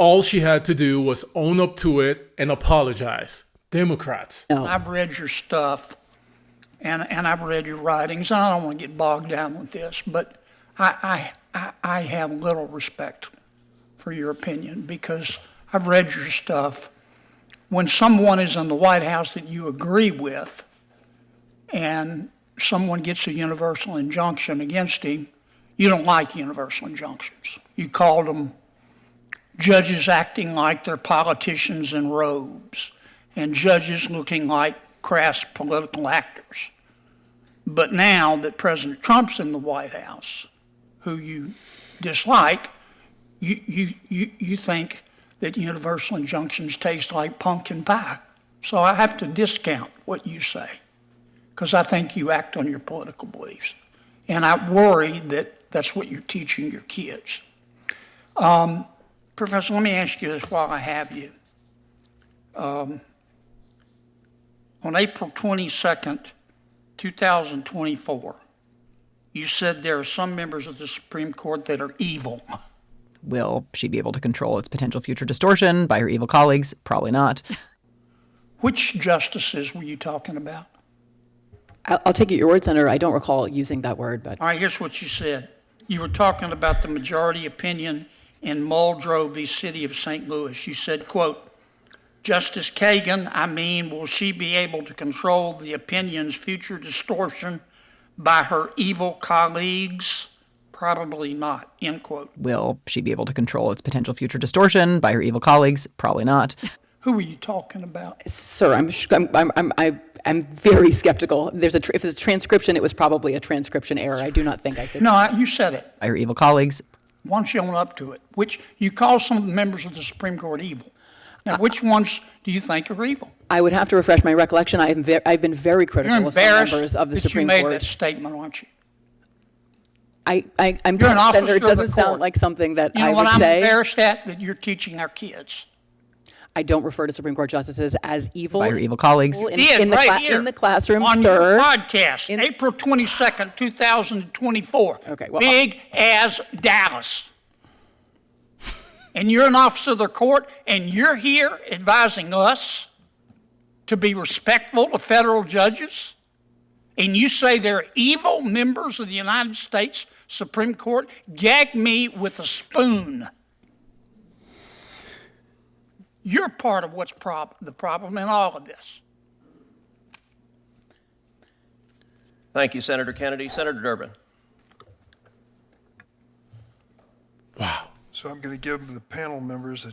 All she had to do was own up to it and apologize. Democrats. No. I've read your stuff, and I've read your writings, and I don't want to get bogged down with this, but I have little respect for your opinion because I've read your stuff. When someone is in the White House that you agree with, and someone gets a universal injunction against him, you don't like universal injunctions. You called them judges acting like they're politicians in robes and judges looking like crass political actors. But now that President Trump's in the White House, who you dislike, you think that universal injunctions taste like pumpkin pie. So I have to discount what you say because I think you act on your political beliefs. And I worry that that's what you're teaching your kids. Professor, let me ask you this while I have you. On April 22nd, 2024, you said there are some members of the Supreme Court that are evil. Will she be able to control its potential future distortion by her evil colleagues? Probably not. Which justices were you talking about? I'll take it your word, Senator. I don't recall using that word, but All right, here's what you said. You were talking about the majority opinion in Muldrow v. City of St. Louis. You said, quote, Justice Kagan, will she be able to control the opinion's future distortion by her evil colleagues? Probably not, end quote. Will she be able to control its potential future distortion by her evil colleagues? Probably not. Who are you talking about? sir, I'm very skeptical. If it's a transcription, it was probably a transcription error. I do not think I said. No, you said it. By her evil colleagues? Why don't you own up to it? Which you call some of the members of the Supreme Court evil. Now, which ones do you think are evil? I would have to refresh my recollection. I've been very You're critical of some embarrassed members of the that Supreme you made Court. that statement, aren't you? I'm You're an Senator, officer it of doesn't the sound court. like something that You know I what would I'm say. embarrassed at? That you're teaching our kids. I don't refer to Supreme Court justices as evil. By her evil colleagues? Did right here in the classroom, on sir. your podcast, April 22nd, 2024. Okay, well, Big as Dallas. And you're an officer of the court, and you're here advising us to be respectful to federal judges, and you say they're evil members of the United States Supreme Court? Gag me with a spoon. You're part of what's the problem in all of this. Thank you, Senator Kennedy. Senator Durbin. Wow. So I'm going to give the panel members a